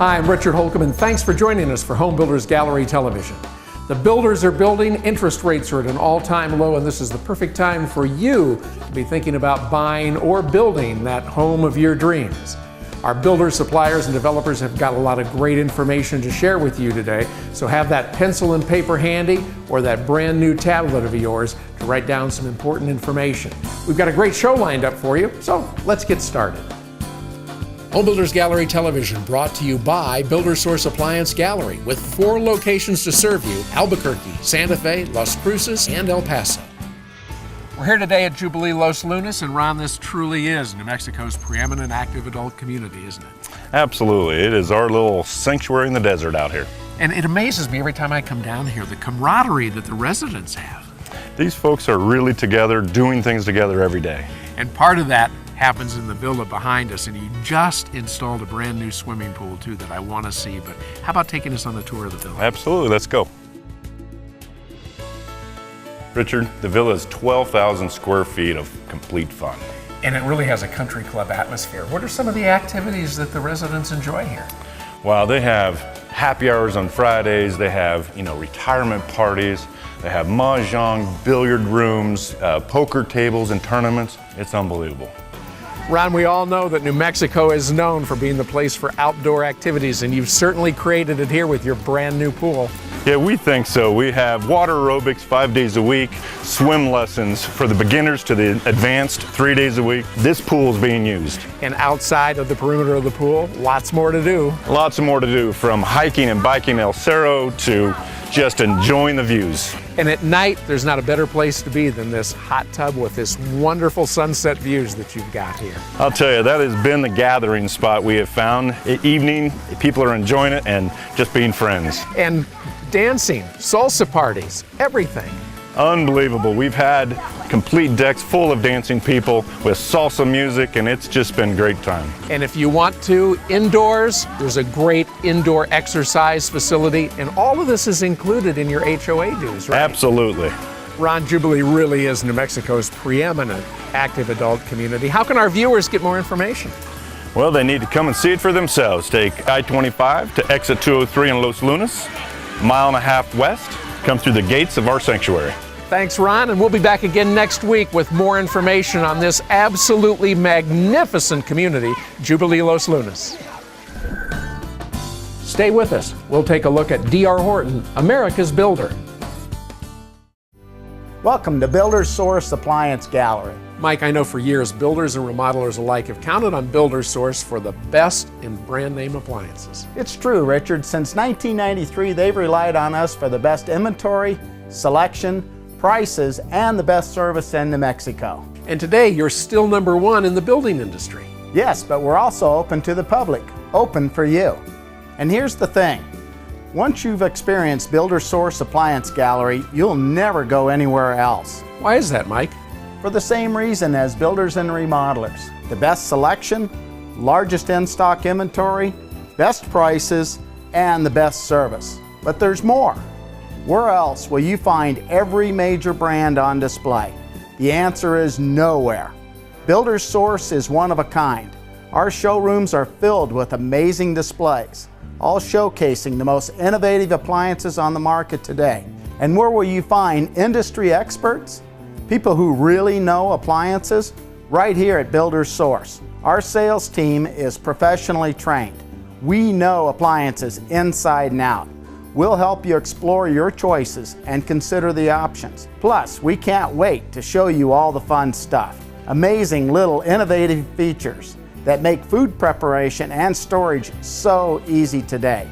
Hi, I'm Richard Holcomb, and thanks for joining us for Home Builders Gallery Television. The builders are building, interest rates are at an all-time low, and this is the perfect time for you to be thinking about buying or building that home of your dreams. Our builders, suppliers, and developers have got a lot of great information to share with you today, so have that pencil and paper handy or that brand new tablet of yours to write down some important information. We've got a great show lined up for you, so let's get started. Home Builders Gallery Television brought to you by Builder Source Appliance Gallery with 4 locations to serve you: Albuquerque, Santa Fe, Las Cruces, and El Paso. We're here today at Jubilee Los Lunas, and Ron, this truly is New Mexico's preeminent active adult community, isn't it? Absolutely. It is our little sanctuary in the desert out here. And it amazes me every time I come down here, the camaraderie that the residents have. These folks are really together, doing things together every day. And part of that happens in the villa behind us, and you just installed a brand new swimming pool too that I want to see. But how about taking us on the tour of the villa? Absolutely, let's go. Richard, the villa is 12,000 square feet of complete fun. And it really has a country club atmosphere. What are some of the activities that the residents enjoy here? Wow, they have happy hours on Fridays, they have, retirement parties, they have mahjong, billiard rooms, poker tables and tournaments. It's unbelievable. Ron, we all know that New Mexico is known for being the place for outdoor activities, and you've certainly created it here with your brand new pool. Yeah, we think so. We have water aerobics 5 days a week, swim lessons for the beginners to the advanced 3 days a week. This pool is being used. And outside of the perimeter of the pool, lots more to do. Lots more to do, from hiking and biking El Cerro to just enjoying the views. And at night, there's not a better place to be than this hot tub with this wonderful sunset views that you've got here. I'll tell you, that has been the gathering spot we have found. Evening, people are enjoying it and just being friends. And dancing, salsa parties, everything. Unbelievable. We've had complete decks full of dancing people with salsa music, and it's just been a great time. And if you want to, indoors, there's a great indoor exercise facility, and all of this is included in your HOA dues, right? Absolutely. Ron, Jubilee really is New Mexico's preeminent active adult community. How can our viewers get more information? Well, they need to come and see it for themselves. Take I-25 to exit 203 in Los Lunas, a mile and a half west. Come through the gates of our sanctuary. Thanks, Ron, and we'll be back again next week with more information on this absolutely magnificent community, Jubilee Los Lunas. Stay with us. We'll take a look at D.R. Horton, America's builder. Welcome to Builder Source Appliance Gallery. Mike, I know for years builders and remodelers alike have counted on Builder Source for the best in brand name appliances. It's true, Richard. Since 1993, they've relied on us for the best inventory, selection, prices, and the best service in New Mexico. And today, you're still #1 in the building industry. Yes, but we're also open to the public, open for you. And here's the thing. Once you've experienced Builder Source Appliance Gallery, you'll never go anywhere else. Why is that, Mike? For the same reason as builders and remodelers. The best selection, largest in-stock inventory, best prices, and the best service. But there's more. Where else will you find every major brand on display? The answer is nowhere. Builder Source is one of a kind. Our showrooms are filled with amazing displays, all showcasing the most innovative appliances on the market today. And where will you find industry experts? People who really know appliances? Right here at Builder Source. Our sales team is professionally trained. We know appliances inside and out. We'll help you explore your choices and consider the options. Plus, we can't wait to show you all the fun stuff. Amazing little innovative features that make food preparation and storage so easy today.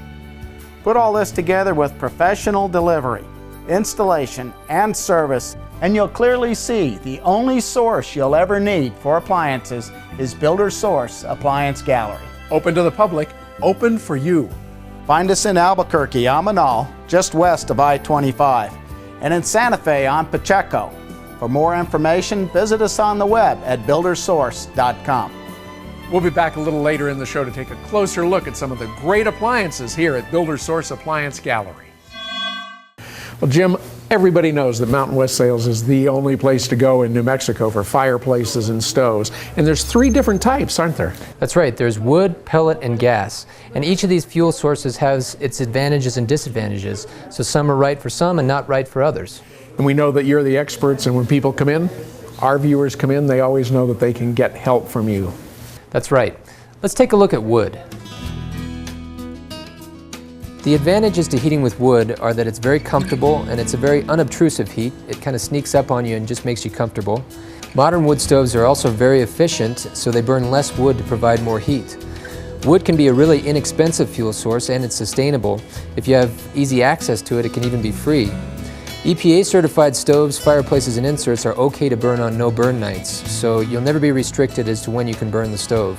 Put all this together with professional delivery, installation, and service, and you'll clearly see the only source you'll ever need for appliances is Builder Source Appliance Gallery. Open to the public, open for you. Find us in Albuquerque on Manal, just west of I-25, and in Santa Fe on Pacheco. For more information, visit us on the web at buildersource.com. We'll be back a little later in the show to take a closer look at some of the great appliances here at Builder Source Appliance Gallery. Well, Jim, Everybody knows that Mountain West Sales is the only place to go in New Mexico for fireplaces and stoves. And there's 3 different types, aren't there? That's right. There's wood, pellet, and gas. And each of these fuel sources has its advantages and disadvantages. So some are right for some and not right for others. And we know that you're the experts, and when people come in, our viewers come in, they always know that they can get help from you. That's right. Let's take a look at wood. The advantages to heating with wood are that it's very comfortable and it's a very unobtrusive heat. It kind of sneaks up on you and just makes you comfortable. Modern wood stoves are also very efficient, so they burn less wood to provide more heat. Wood can be a really inexpensive fuel source, and it's sustainable. If you have easy access to it, it can even be free. EPA certified stoves, fireplaces, and inserts are okay to burn on no burn nights, so you'll never be restricted as to when you can burn the stove.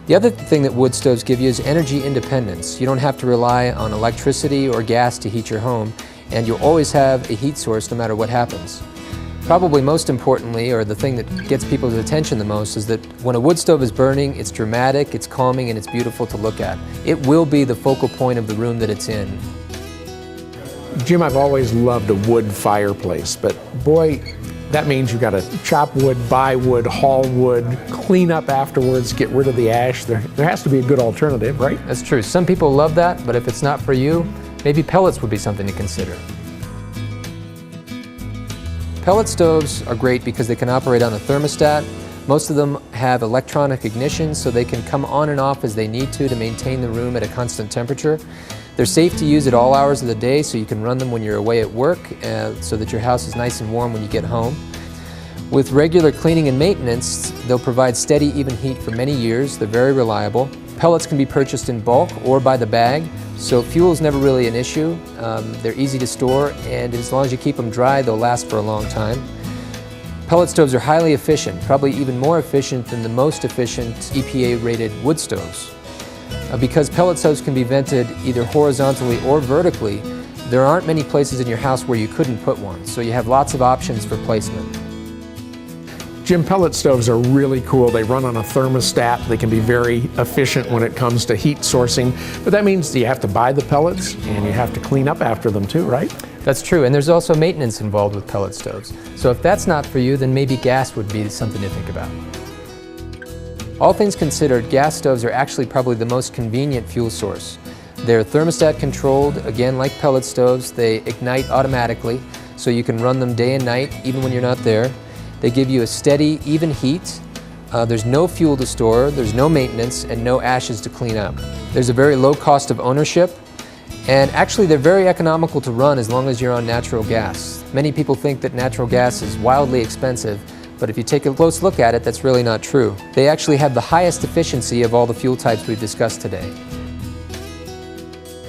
The other thing that wood stoves give you is energy independence. You don't have to rely on electricity or gas to heat your home, and you'll always have a heat source no matter what happens. Probably most importantly, or the thing that gets people's attention the most, is that when a wood stove is burning, it's dramatic, it's calming, and it's beautiful to look at. It will be the focal point of the room that it's in. Jim, I've always loved a wood fireplace, but boy, that means you've got to chop wood, buy wood, haul wood, clean up afterwards, get rid of the ash. There has to be a good alternative, right? That's true. Some people love that, but if it's not for you, maybe pellets would be something to consider. Pellet stoves are great because they can operate on a thermostat. Most of them have electronic ignition, so they can come on and off as they need to maintain the room at a constant temperature. They're safe to use at all hours of the day, so you can run them when you're away at work so that your house is nice and warm when you get home. With regular cleaning and maintenance, they'll provide steady, even heat for many years. They're very reliable. Pellets can be purchased in bulk or by the bag, so fuel is never really an issue. They're easy to store, and as long as you keep them dry, they'll last for a long time. Pellet stoves are highly efficient, probably even more efficient than the most efficient EPA-rated wood stoves. Because pellet stoves can be vented either horizontally or vertically, there aren't many places in your house where you couldn't put one, so you have lots of options for placement. Jim, pellet stoves are really cool. They run on a thermostat. They can be very efficient when it comes to heat sourcing, but that means you have to buy the pellets and you have to clean up after them too, right? That's true, and there's also maintenance involved with pellet stoves. So if that's not for you, then maybe gas would be something to think about. All things considered, gas stoves are actually probably the most convenient fuel source. They're thermostat controlled, again like pellet stoves. They ignite automatically, so you can run them day and night, even when you're not there. They give you a steady, even heat. There's no fuel to store, there's no maintenance, and no ashes to clean up. There's a very low cost of ownership, and actually they're very economical to run as long as you're on natural gas. Many people think that natural gas is wildly expensive, but if you take a close look at it, that's really not true. They actually have the highest efficiency of all the fuel types we've discussed today.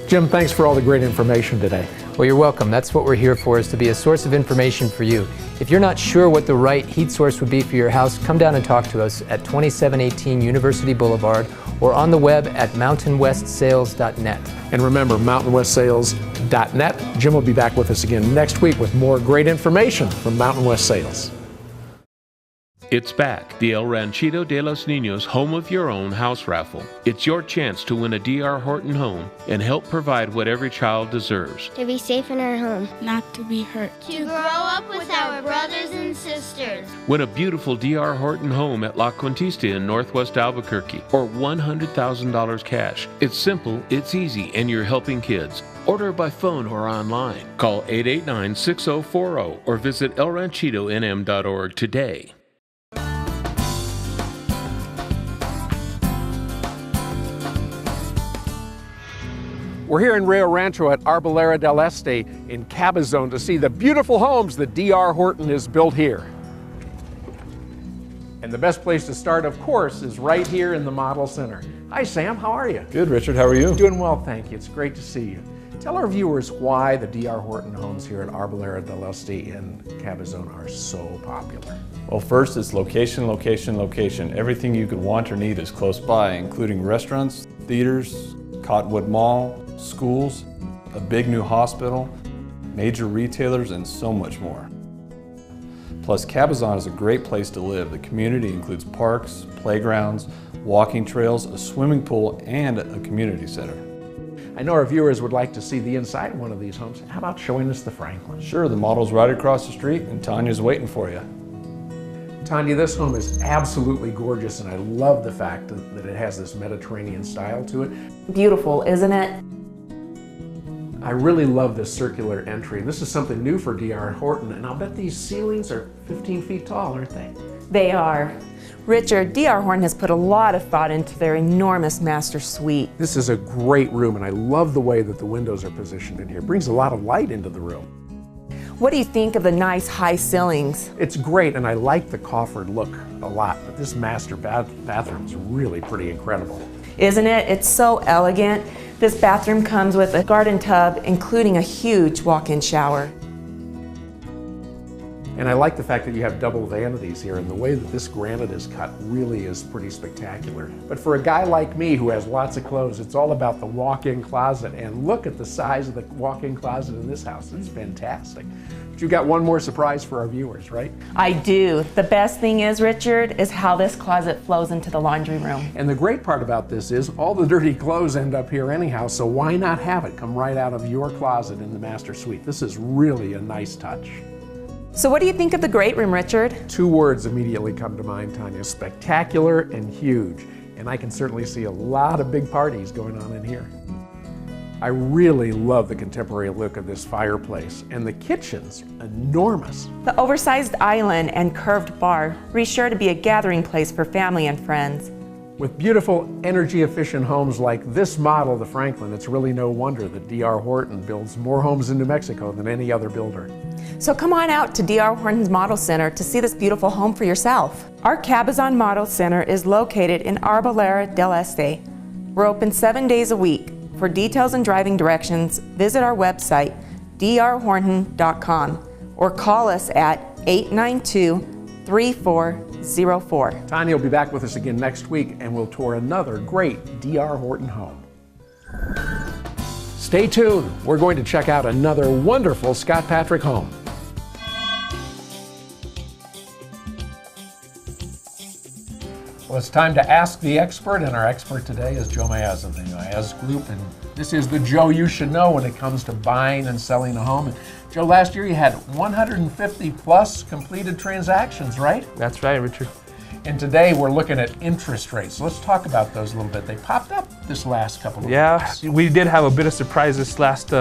Jim, thanks for all the great information today. Well, you're welcome. That's what we're here for, is to be a source of information for you. If you're not sure what the right heat source would be for your house, come down and talk to us at 2718 University Boulevard or on the web at mountainwestsales.net. And remember, mountainwestsales.net. Jim will be back with us again next week with more great information from Mountain West Sales. It's back, the El Ranchito de los Niños Home of Your Own house raffle. It's your chance to win a D.R. Horton home and help provide what every child deserves. To be safe in our home. Not to be hurt. To grow up with our brothers and sisters. Win a beautiful D.R. Horton home at La Quintista in Northwest Albuquerque, or $100,000 cash. It's simple, it's easy, and you're helping kids. Order by phone or online. Call 889-6040 or visit elranchitonm.org today. We're here in Rio Rancho at Arboleda del Este in Cabazon to see the beautiful homes that D.R. Horton has built here. And the best place to start, of course, is right here in the Model Center. Hi, Sam. How are you? Good, Richard. How are you? Doing well, thank you. It's great to see you. Tell our viewers why the D.R. Horton homes here at Arboleda del Este in Cabazon are so popular. Well, first, it's location, location, location. Everything you could want or need is close by, including restaurants, theaters, Cottonwood Mall, schools, a big new hospital, major retailers, and so much more. Plus, Cabazon is a great place to live. The community includes parks, playgrounds, walking trails, a swimming pool, and a community center. I know our viewers would like to see the inside of one of these homes. How about showing us the Franklin? Sure, the model's right across the street and Tanya's waiting for you. Tanya, this home is absolutely gorgeous, and I love the fact that it has this Mediterranean style to it. Beautiful, isn't it? I really love this circular entry. This is something new for D.R. Horton, and I'll bet these ceilings are 15 feet tall, aren't they? They are. Richard, D.R. Horton has put a lot of thought into their enormous master suite. This is a great room, and I love the way that the windows are positioned in here. It brings a lot of light into the room. What do you think of the nice high ceilings? It's great, and I like the coffered look a lot, but this master bathroom is really pretty incredible. Isn't it? It's so elegant. This bathroom comes with a garden tub, including a huge walk-in shower. And I like the fact that you have double vanities here, and the way that this granite is cut really is pretty spectacular. But for a guy like me who has lots of clothes, it's all about the walk-in closet, and look at the size of the walk-in closet in this house. It's fantastic. But you've got one more surprise for our viewers, right? I do. The best thing is, Richard, is how this closet flows into the laundry room. And the great part about this is all the dirty clothes end up here anyhow, so why not have it come right out of your closet in the master suite? This is really a nice touch. So what do you think of the great room, Richard? Two words immediately come to mind, Tanya: spectacular and huge. And I can certainly see a lot of big parties going on in here. I really love the contemporary look of this fireplace, and the kitchen's enormous. The oversized island and curved bar are sure to be a gathering place for family and friends. With beautiful, energy-efficient homes like this model, the Franklin, it's really no wonder that D.R. Horton builds more homes in New Mexico than any other builder. So come on out to D.R. Horton's Model Center to see this beautiful home for yourself. Our Cabazon Model Center is located in Arboleda del Este. We're open 7 days a week. For details and driving directions, visit our website, drhorton.com, or call us at 892-3404. Tanya will be back with us again next week, and we'll tour another great D.R. Horton home. Stay tuned. We're going to check out another wonderful Scott Patrick home. Well, it's time to ask the expert, and our expert today is Joe Mayaz of the Mayaz Group, and this is the Joe you should know when it comes to buying and selling a home. And Joe, last year you had 150 plus completed transactions, right? That's right, Richard. And today we're looking at interest rates. So let's talk about those a little bit. They popped up this last couple of weeks. We did have a bit of surprise this last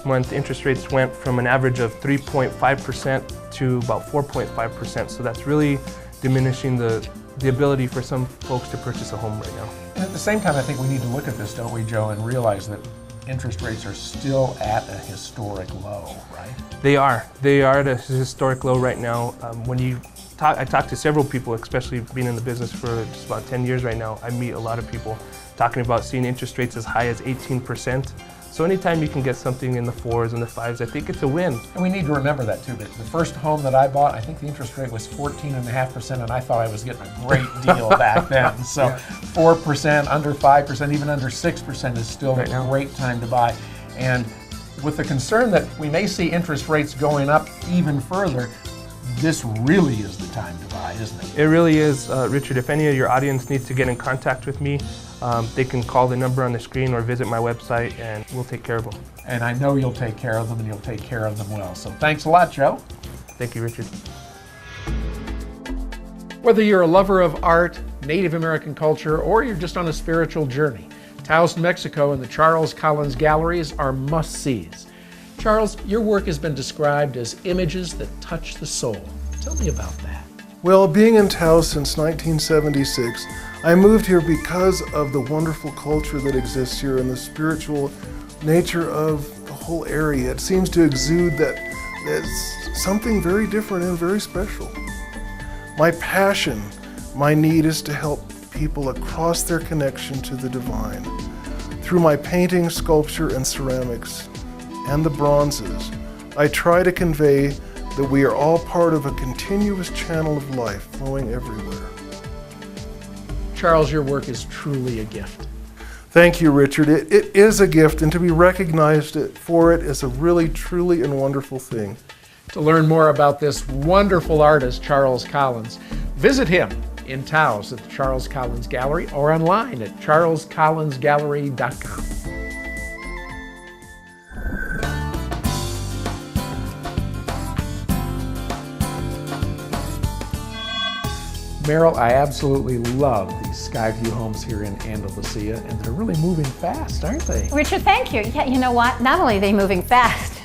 month. Interest rates went from an average of 3.5% to about 4.5%. So that's really diminishing the ability for some folks to purchase a home right now. And at the same time, I think we need to look at this, don't we, Joe, and realize that interest rates are still at a historic low, right? They are. They are at a historic low right now. I talk to several people, especially being in the business for just about 10 years right now. I meet a lot of people talking about seeing interest rates as high as 18%. So anytime you can get something in the 4s and the 5s, I think it's a win. And we need to remember that too. The first home that I bought, I think the interest rate was 14.5%, and I thought I was getting a great deal back then. So 4%, under 5%, even under 6% is still a great time to buy. And with the concern that we may see interest rates going up even further, this really is the time to buy, isn't it? It really is, Richard. If any of your audience needs to get in contact with me, they can call the number on the screen or visit my website, and we'll take care of them. And I know you'll take care of them, and you'll take care of them well. So thanks a lot, Joe. Thank you, Richard. Whether you're a lover of art, Native American culture, or you're just on a spiritual journey, Taos, New Mexico and the Charles Collins Galleries are must-sees. Charles, your work has been described as images that touch the soul. Tell me about that. Well, being in Taos since 1976, I moved here because of the wonderful culture that exists here and the spiritual nature of the whole area. It seems to exude that's something very different and very special. My passion, my need is to help people across their connection to the divine. Through my painting, sculpture, and ceramics, and the bronzes, I try to convey that we are all part of a continuous channel of life flowing everywhere. Charles, your work is truly a gift. Thank you, Richard. It is a gift, and to be recognized for it is a really, truly, and wonderful thing. To learn more about this wonderful artist, Charles Collins, visit him in Taos at the Charles Collins Gallery or online at charlescollinsgallery.com. Meryl, I absolutely love these Skyview homes here in Andalusia, and they're really moving fast, aren't they? Richard, thank you. Yeah, you know what? Not only are they moving fast,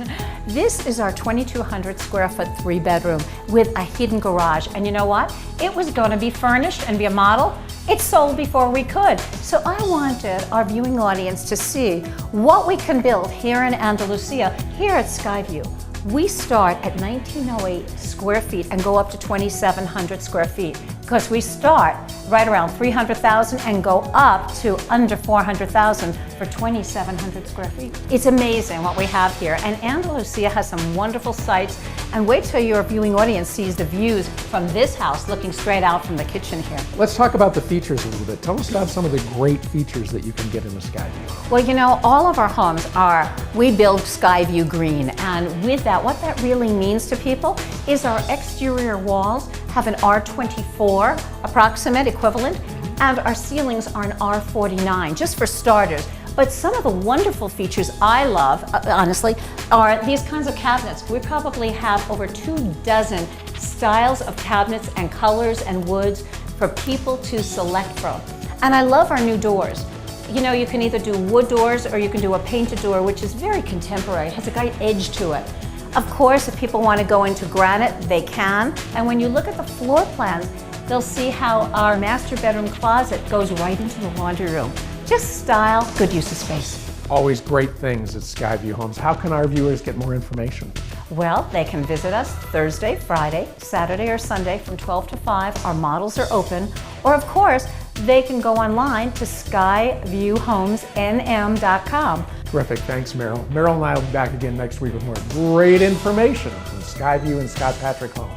this is our 2,200 square foot 3-bedroom with a hidden garage. And you know what? It was going to be furnished and be a model. It sold before we could. So I wanted our viewing audience to see what we can build here in Andalusia, here at Skyview. We start at 1,908 square feet and go up to 2,700 square feet because we start right around 300,000 and go up to under 400,000 for 2,700 square feet. It's amazing what we have here, and Andalusia has some wonderful sites, and wait till your viewing audience sees the views from this house looking straight out from the kitchen here. Let's talk about the features a little bit. Tell us about some of the great features that you can get in a Skyview. Well, you know, all of our homes we build Skyview green, and with that, what that really means to people is our exterior walls have an R24 approximate equivalent, and our ceilings are an R49, just for starters. But some of the wonderful features I love, honestly, are these kinds of cabinets. We probably have over 24 styles of cabinets and colors and woods for people to select from. And I love our new doors. You know, you can either do wood doors or you can do a painted door, which is very contemporary. It has a great edge to it. Of course, if people want to go into granite, they can. And when you look at the floor plans, they'll see how our master bedroom closet goes right into the laundry room. Just style, good use of space. Always great things at Skyview Homes. How can our viewers get more information? Well, they can visit us Thursday, Friday, Saturday, or Sunday from 12 to 5. Our models are open. Or, of course, they can go online to skyviewhomesnm.com. Terrific. Thanks, Meryl. Meryl and I will be back again next week with more great information from Skyview and Scott Patrick Homes.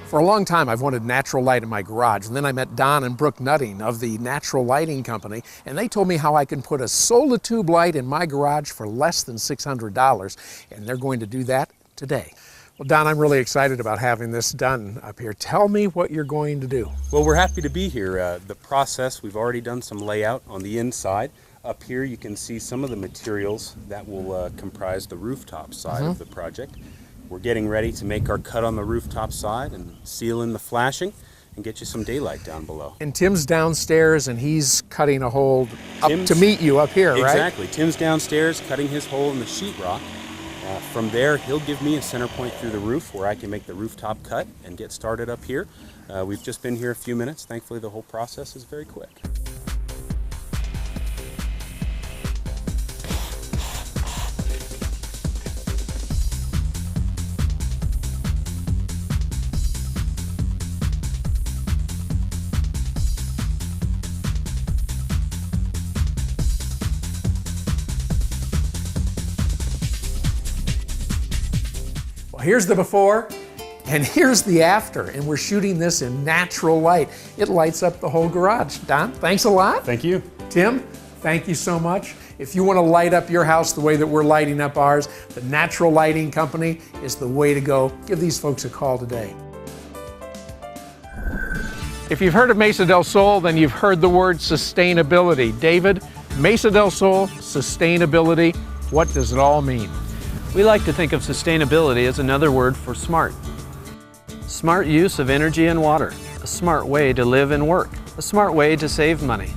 For a long time, I've wanted natural light in my garage, and then I met Don and Brooke Nutting of the Natural Lighting Company, and they told me how I can put a solar tube light in my garage for less than $600, and they're going to do that today. Well, Don, I'm really excited about having this done up here. Tell me what you're going to do. Well, we're happy to be here. The process, we've already done some layout on the inside. Up here you can see some of the materials that will comprise the rooftop side of the project. We're getting ready to make our cut on the rooftop side and seal in the flashing and get you some daylight down below. And Tim's downstairs and he's cutting a hole up to meet you up here, right? Exactly. Tim's downstairs cutting his hole in the sheetrock. From there, he'll give me a center point through the roof where I can make the rooftop cut and get started up here. We've just been here a few minutes. Thankfully, the whole process is very quick. Here's the before and here's the after, and we're shooting this in natural light. It lights up the whole garage. Don, thanks a lot. Thank you. Tim, thank you so much. If you want to light up your house the way that we're lighting up ours, the Natural Lighting Company is the way to go. Give these folks a call today. If you've heard of Mesa del Sol, then you've heard the word sustainability. David, Mesa del Sol, sustainability, what does it all mean? We like to think of sustainability as another word for smart. Smart use of energy and water, a smart way to live and work, a smart way to save money.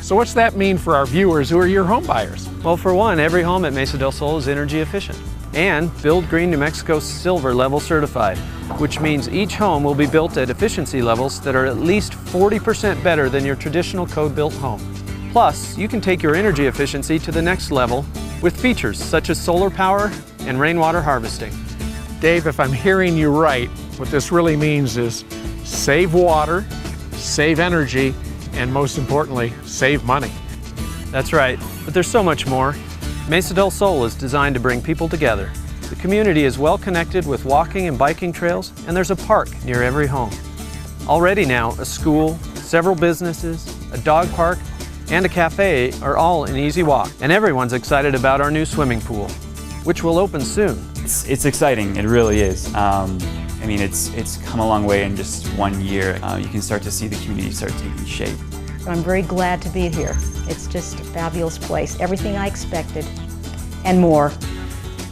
So what's that mean for our viewers who are your home buyers? Well, for one, every home at Mesa del Sol is energy efficient and Build Green New Mexico Silver level certified, which means each home will be built at efficiency levels that are at least 40% better than your traditional code-built home. Plus, you can take your energy efficiency to the next level with features such as solar power and rainwater harvesting. Dave, if I'm hearing you right, what this really means is save water, save energy, and most importantly, save money. That's right, but there's so much more. Mesa del Sol is designed to bring people together. The community is well connected with walking and biking trails, and there's a park near every home. Already now, a school, several businesses, a dog park, and a cafe are all an easy walk. And everyone's excited about our new swimming pool, which will open soon. It's exciting, it really is. I mean, it's come a long way in just 1 year. You can start to see the community start taking shape. I'm very glad to be here. It's just a fabulous place. Everything I expected and more.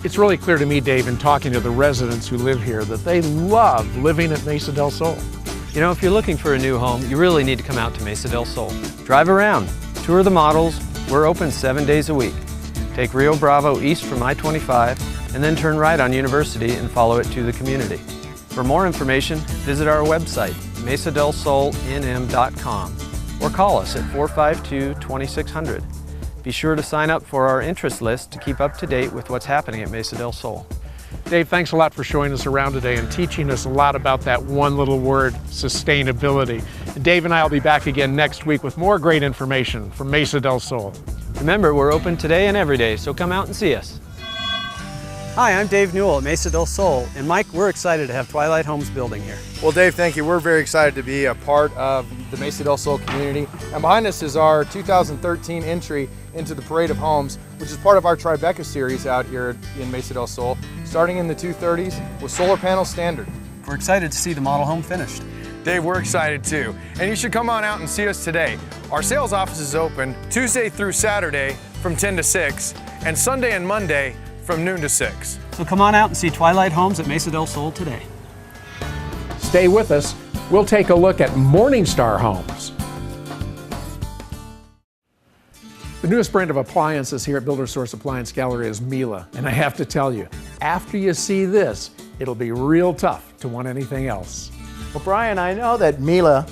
It's really clear to me, Dave, in talking to the residents who live here, that they love living at Mesa del Sol. You know, if you're looking for a new home, you really need to come out to Mesa del Sol. Drive around, tour the models. We're open 7 days a week. Take Rio Bravo east from I-25 and then turn right on University and follow it to the community. For more information, visit our website, mesadelsolnm.com, or call us at 452-2600. Be sure to sign up for our interest list to keep up to date with what's happening at Mesa del Sol. Dave, thanks a lot for showing us around today and teaching us a lot about that one little word, sustainability. And Dave and I will be back again next week with more great information from Mesa del Sol. Remember, we're open today and every day, so come out and see us. Hi, I'm Dave Newell at Mesa del Sol, and Mike, we're excited to have Twilight Homes building here. Well, Dave, thank you. We're very excited to be a part of the Mesa del Sol community. And behind us is our 2013 entry into the Parade of Homes, which is part of our Tribeca series out here in Mesa del Sol, starting in the 230s with solar panel standard. We're excited to see the model home finished. Dave, we're excited too. And you should come on out and see us today. Our sales office is open Tuesday through Saturday from 10 to 6, and Sunday and Monday from noon to 6. So come on out and see Twilight Homes at Mesa del Sol today. Stay with us. We'll take a look at Morningstar Homes. The newest brand of appliances here at Builder Source Appliance Gallery is Miele. And I have to tell you, after you see this, it'll be real tough to want anything else. Well, Brian, I know that Miele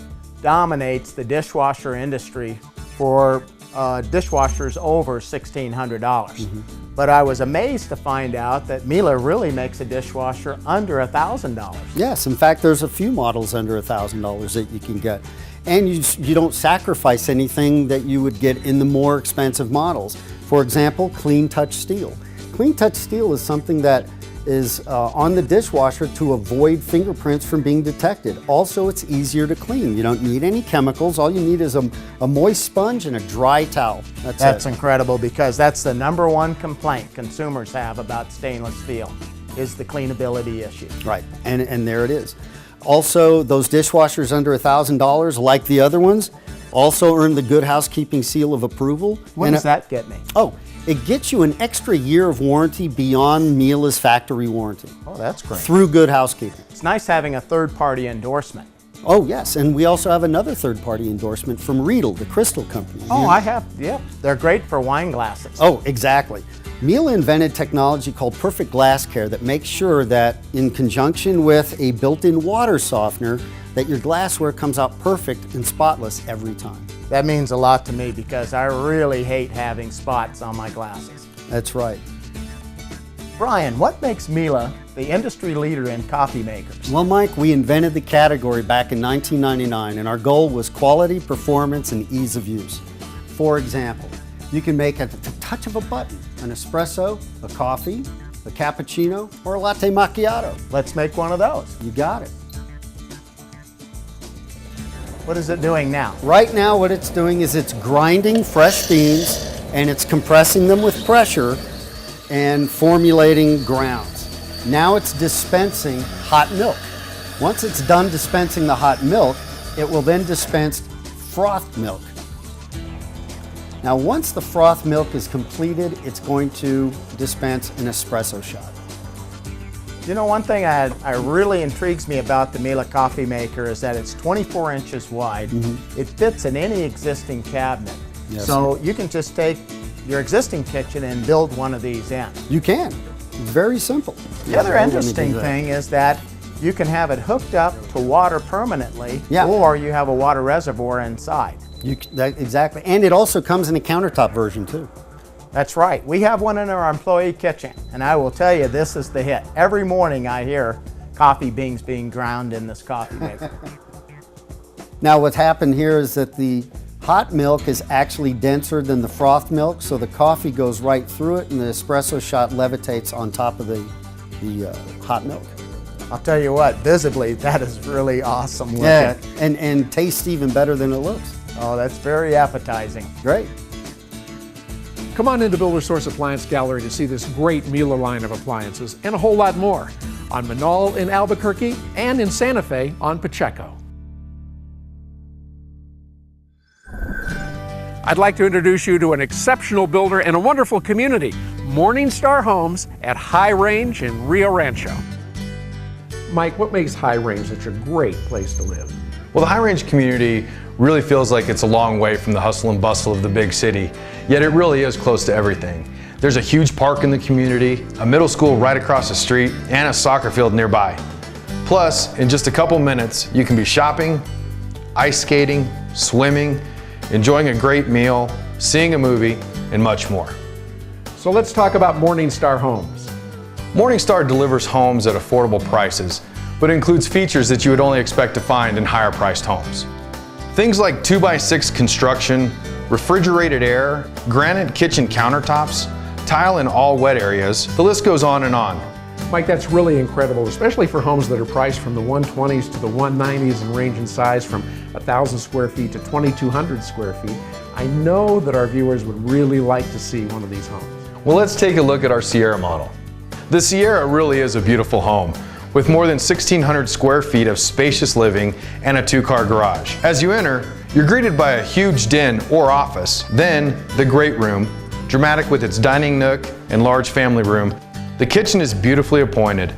dominates the dishwasher industry for dishwashers over $1,600. But I was amazed to find out that Miele really makes a dishwasher under $1,000. Yes, in fact, there's a few models under $1,000 that you can get. And you don't sacrifice anything that you would get in the more expensive models. For example, Clean Touch Steel. Clean Touch Steel is something that is on the dishwasher to avoid fingerprints from being detected. Also, it's easier to clean. You don't need any chemicals. All you need is a moist sponge and a dry towel. That's incredible, because that's the #1 complaint consumers have about stainless steel, is the cleanability issue. Right, and there it is. Also, those dishwashers under $1,000, like the other ones, also earn the Good Housekeeping Seal of Approval. What does that get me? Oh, it gets you an extra year of warranty beyond Miele's factory warranty. Oh, that's great. Through Good Housekeeping. It's nice having a third-party endorsement. Oh, yes, and we also have another third-party endorsement from Riedel, the crystal company. Oh, I have, yeah. They're great for wine glasses. Oh, exactly. Miele invented technology called Perfect Glass Care that makes sure that, in conjunction with a built-in water softener, that your glassware comes out perfect and spotless every time. That means a lot to me, because I really hate having spots on my glasses. That's right. Brian, what makes Miele the industry leader in coffee makers? Well, Mike, we invented the category back in 1999, and our goal was quality, performance, and ease of use. For example, you can make at the touch of a button an espresso, a coffee, a cappuccino, or a latte macchiato. Let's make one of those. You got it. What is it doing now? Right now, what it's doing is it's grinding fresh beans and it's compressing them with pressure and formulating grounds. Now it's dispensing hot milk. Once it's done dispensing the hot milk, it will then dispense frothed milk. Now, once the froth milk is completed, it's going to dispense an espresso shot. You know, one thing that really intrigues me about the Miele coffee maker is that it's 24 inches wide. It fits in any existing cabinet. Yes. So you can just take your existing kitchen and build one of these in. You can. Very simple. The other interesting thing is that you can have it hooked up to water permanently, or you have a water reservoir inside. Exactly, and it also comes in a countertop version too. That's right. We have one in our employee kitchen, and I will tell you, this is the hit. Every morning I hear coffee beans being ground in this coffee maker. Now, what's happened here is that the hot milk is actually denser than the froth milk, so the coffee goes right through it, and the espresso shot levitates on top of the hot milk. I'll tell you what, visibly, that is really awesome. Yeah, and tastes even better than it looks. Oh, that's very appetizing. Great. Come on into Builder Source Appliance Gallery to see this great Miele line of appliances and a whole lot more on Manal in Albuquerque and in Santa Fe on Pacheco. I'd like to introduce you to an exceptional builder and a wonderful community, Morningstar Homes at High Range in Rio Rancho. Mike, what makes High Range such a great place to live? Well, the High Range community really feels like it's a long way from the hustle and bustle of the big city, yet it really is close to everything. There's a huge park in the community, a middle school right across the street, and a soccer field nearby. Plus, in just a couple minutes, you can be shopping, ice skating, swimming, enjoying a great meal, seeing a movie, and much more. So let's talk about Morningstar Homes. Morningstar delivers homes at affordable prices, but includes features that you would only expect to find in higher priced homes. Things like 2x6 construction, refrigerated air, granite kitchen countertops, tile in all wet areas, the list goes on and on. Mike, that's really incredible, especially for homes that are priced from the 120s to the 190s and range in size from 1,000 square feet to 2,200 square feet. I know that our viewers would really like to see one of these homes. Well, let's take a look at our Sierra model. The Sierra really is a beautiful home, with more than 1,600 square feet of spacious living and a 2-car garage. As you enter, you're greeted by a huge den or office, then the great room, dramatic with its dining nook and large family room. The kitchen is beautifully appointed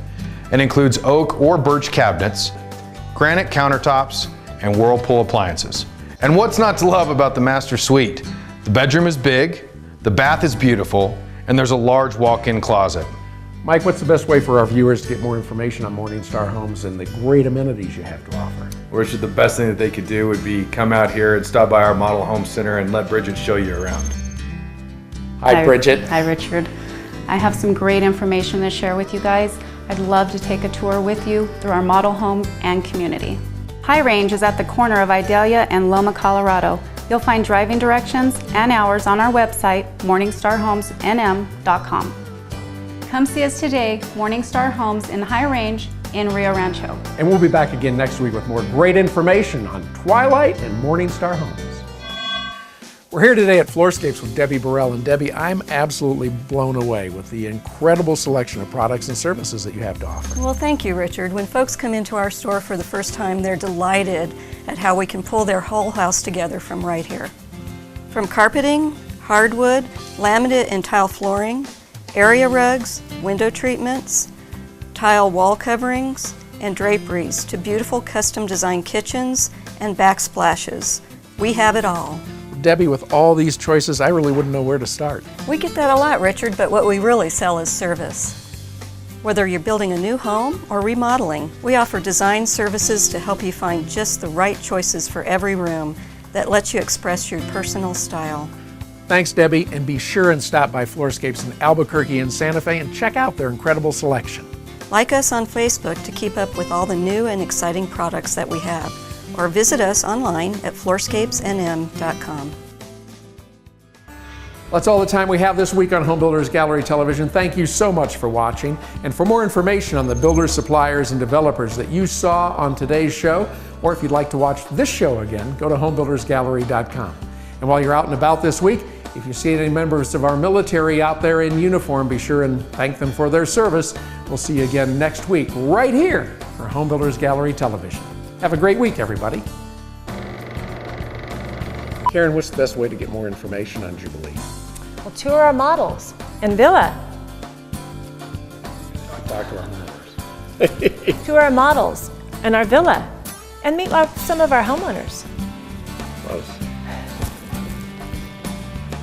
and includes oak or birch cabinets, granite countertops, and Whirlpool appliances. And what's not to love about the master suite? The bedroom is big, the bath is beautiful, and there's a large walk-in closet. Mike, what's the best way for our viewers to get more information on Morningstar Homes and the great amenities you have to offer? Richard, the best thing that they could do would be come out here and stop by our model home center and let Bridget show you around. Hi, Bridget. Hi, Richard. I have some great information to share with you guys. I'd love to take a tour with you through our model home and community. High Range is at the corner of Idalia and Loma, Colorado. You'll find driving directions and hours on our website, morningstarhomesnm.com. Come see us today, Morningstar Homes in High Range in Rio Rancho. And we'll be back again next week with more great information on Twilight and Morningstar Homes. We're here today at Floorscapes with Debbie Burrell. And Debbie, I'm absolutely blown away with the incredible selection of products and services that you have to offer. Well, thank you, Richard. When folks come into our store for the first time, they're delighted at how we can pull their whole house together from right here. From carpeting, hardwood, laminate and tile flooring, area rugs, window treatments, tile wall coverings, and draperies to beautiful custom designed kitchens and backsplashes. We have it all. Debbie, with all these choices, I really wouldn't know where to start. We get that a lot, Richard, but what we really sell is service. Whether you're building a new home or remodeling, we offer design services to help you find just the right choices for every room that lets you express your personal style. Thanks, Debbie, and be sure and stop by Floorscapes in Albuquerque and Santa Fe and check out their incredible selection. Like us on Facebook to keep up with all the new and exciting products that we have, or visit us online at floorscapesnm.com. That's all the time we have this week on Home Builders Gallery Television. Thank you so much for watching. And for more information on the builders, suppliers, and developers that you saw on today's show, or if you'd like to watch this show again, go to homebuildersgallery.com. And while you're out and about this week, if you see any members of our military out there in uniform, be sure and thank them for their service. We'll see you again next week, right here for Home Builders Gallery Television. Have a great week, everybody. Karen, what's the best way to get more information on Jubilee? Well, tour our models and villa. Talk to our homeowners. Tour our models and our villa, and meet some of our homeowners. Close.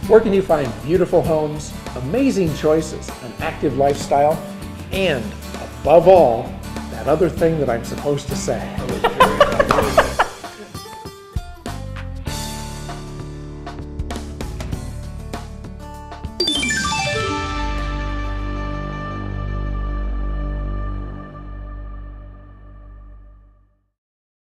Where can you find beautiful homes, amazing choices, an active lifestyle, and above all, that other thing that I'm supposed to say?